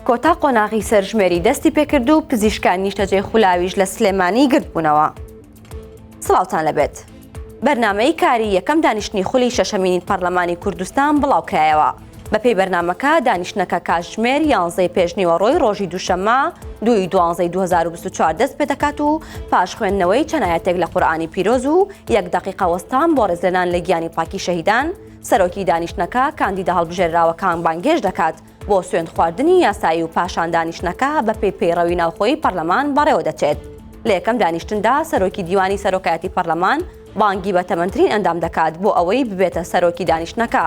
کۆتا قۆناغی سەرژمێری دەستی پێکرد و پزیشکان نیشتەجێ خولاویش لە سلێمانی گرتبوونەوە. سڵاوتان لەبێت. بەرنامەی کاری یەکەم دانیشتنی خولی شەشەمینی پەرلەمانی کوردستان بڵاوکرایەوە. بەپێی بەرنامەکە دانیشتنەکە کاتژمێر 11 پێشنیوەڕۆی ڕۆژی دووشەممە 2/12/2024 دەست پێ دەکات و پاش خوێندنەوەی چەندایەتێک لە قورئانی پیرۆز و 1 دقیقە وەستان بۆ ڕێزلێنان لە گیانی پاکی شەهیدان، سەرۆکی دانیشتنەکە کاندیدا هەڵبژێراوەکان بانگێش دەکات بۆ سوێند خواردنی یاسایی و پاشان دانیشتنەکە بە پێی پەیڕەوی ناوخۆی پەرلەمان بەڕێوە دەچێت. لە یەکەم دانیشتندا سەرۆکی دیوانی سەرۆکایەتی پەرلەمان بانگی بە تەمەنترین ئەندام دەکات بۆ ئەوەی ببێتە سەرۆکی دانیشتنەکە.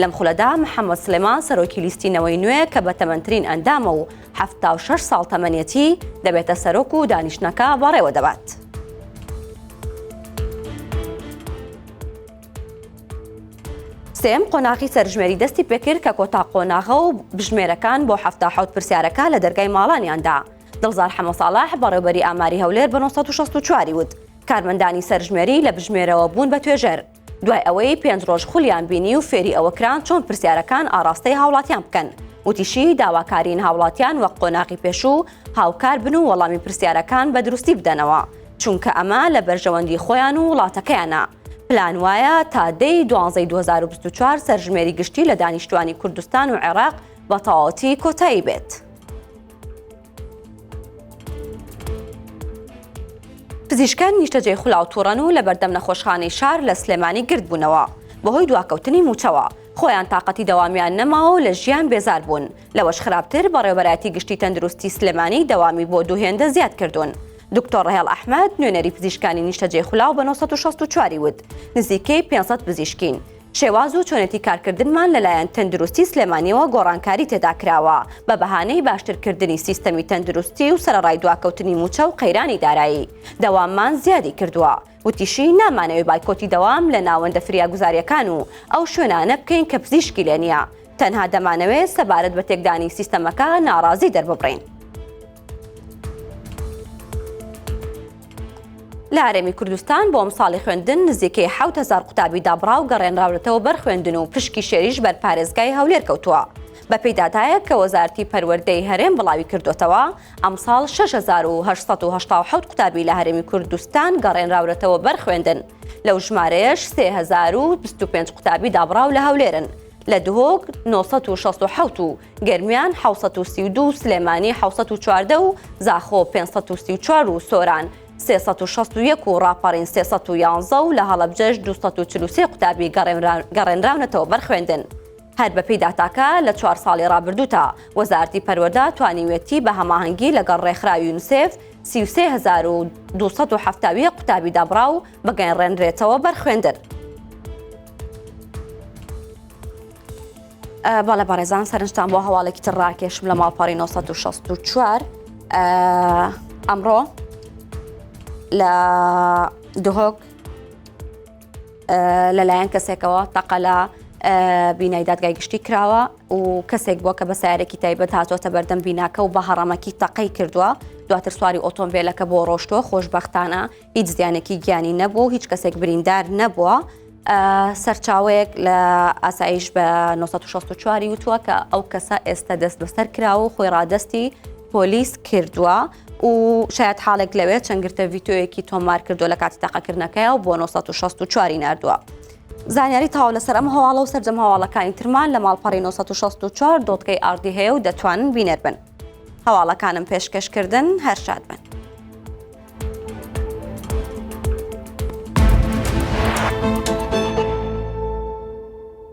لەم خولەدا محەممەد سلێمان سەرۆکی لیستینەوەی نوێ کە بە تەمەنترین ئەندامە و 76 ساڵ تەمەنێتی دەبێتە سەرۆک و دانیشتنەکە بەڕێوە دەبات. سێم قۆناغی سەرژمێری دەستی پێکرد کە کۆتا قۆناغە و بژمێرەکان بۆ 77 پرسیارەکە لە دەرگای ماڵانیاندا. دڵزار حەمە ساڵح بەڕێوەبەری ئاماری هەولێر بە 964 وت کارمەندانی سەرژمێری لە بژمێرەوە بوون بە توێژەر. دوای ئەوەی 5 ڕۆژ خولیان بینی و فێری ئەوەکران چۆن پرسیارەکان ئاراستەی هاوڵاتیان بکەن. وتیشی داواکارین هاوڵاتیان وەک قۆناغی پێشوو هاوکار بن و وەڵامی پرسیارەکان بە دروستی بدەنەوە، چونکە ئەمە لە بەرژەوەندی خۆیان و وڵاتەکەیانە. پلان وایە تا 10/12/2024 سەرژمێری گشتی لە دانیشتوانی کوردستان و عێراق بە تەواوەتی کۆتایی بێت. پزیشکان نیشتەجێی خولاو تووڕەن و لە بەردەم نەخۆشخانەی شار لە سلێمانی گرت بوونەوە بەهۆی دواکەوتنی موچەوە. خۆیان تااقەتی دەوامیان نەماوە و لە ژیان بێزار بوون. لەوەش خراپتر بەڕێوەبەرایەتی گشتی تەندروستی سلێمانی دەوامی بۆ دووهێندە زیاد کردوون. دکتۆر ڕەهێڵ ئەحمەد نوێنەری پزیشکانی نیشتەجێی خولاو بە 964 وت نزیکەی 500 پزیشکین. شێواز و چۆنێتی کارکردنمان لەلایەن تەندروستی سلێمانیەوە گۆڕانکاری تێدا کراوە بە بەهانەی باشترکردنی سیستەمی تەندروستی و سەرەڕای دواکەوتنی موچە و قەیرانی دارایی. دەواممان زیادی کردووە. وتیشی نامانەوەی بایکۆتی دەوام لە ناوەندە فریاگوزاریەکان و ئەو شوێنانە بکەین کە پزیشکی لێ نییە. تەنها دەمانەوێت سەبارەت بە تێکدانی سیستەمەکە ناڕازی دەرببڕین. لە هەرێمی کوردستان بۆ ئەمساڵی خوێندن نزیکەی 7000 قوتابی دابڕا و گەڕێنراونەتەوە بەرخوێندن و پشکی شێریش بەرپارێزگای هەولێر کەوتووە. بە پێیدادایە کە وەزارەتی پەروەردەی هەرێم بڵاوی کردوتەوە ئەمساڵ 6887 قوتابی لە هەرێمی کوردستان گەڕێنراونەتەوە بەرخوێندن. لەو ژمارەیەش 3025 قوتابی دابڕا و لە هەولێرن. لە دهۆک 967 و گەرمیان 732 سلێمانی 714 و زاخۆ 534 و سۆران 361 و ڕاپەڕین 311 و لە هەڵەبجەش 243 قوتابی گەڕێنراونەتەوە بەرخوێندن. هەر بە پێیداتاکە لە 4 ساڵی ڕابردوودا وەزارەتی پەروەردە توانیوێتی بە هەماهەنگی لەگەڵ ڕێکخراوی یونسێف 33270 قوتابی دابڕا و بەگەیەنڕێنرێتەوە بەرخوێندن. باڵە بەڕێزان سەرنجتان بۆ هەواڵێکی تر ڕاکێشم لە ماڵپەڕی 964 ئەمڕۆ لە دهۆک لەلایەن کەسێکەوە تەقە لە بینایی دادگای گشتی کراوە و کەسێک بووە کە بە سیارێکی تایبەت هاتۆتە بەردەم بیناکە و بە هەڕەمەکی تەقەی کردووە. دواتر سواری ئۆتۆمبیلەکە بۆ ڕۆشتووە. خۆشبەختانە هیچ زیانێکی گیانی نەبوو، هیچ کەسێک بریندار نەبووە. سەرچاوەیەک لە ئاسایش بە 964 وتووە کە ئەو کەسە ئێستا دەست بەسەر کراوە و خۆی ڕادەستی پۆلیس کردووە و شاید حاڵێک لەوێت چەندگرتە ڤیدیۆیەکی تۆمار کردو لە کاتی تاقەکردنەکەیە و بۆ 964 ناردووە. زانیاری تاوا لەسەر ئەم هەواڵە و سەرجەم هەواڵەکانی ترمان لە ماڵپەڕی 964.RD هەیە و دەتوانن بینەر بن. هەواڵەکانم پێشکەشکردن هەر شاد بن.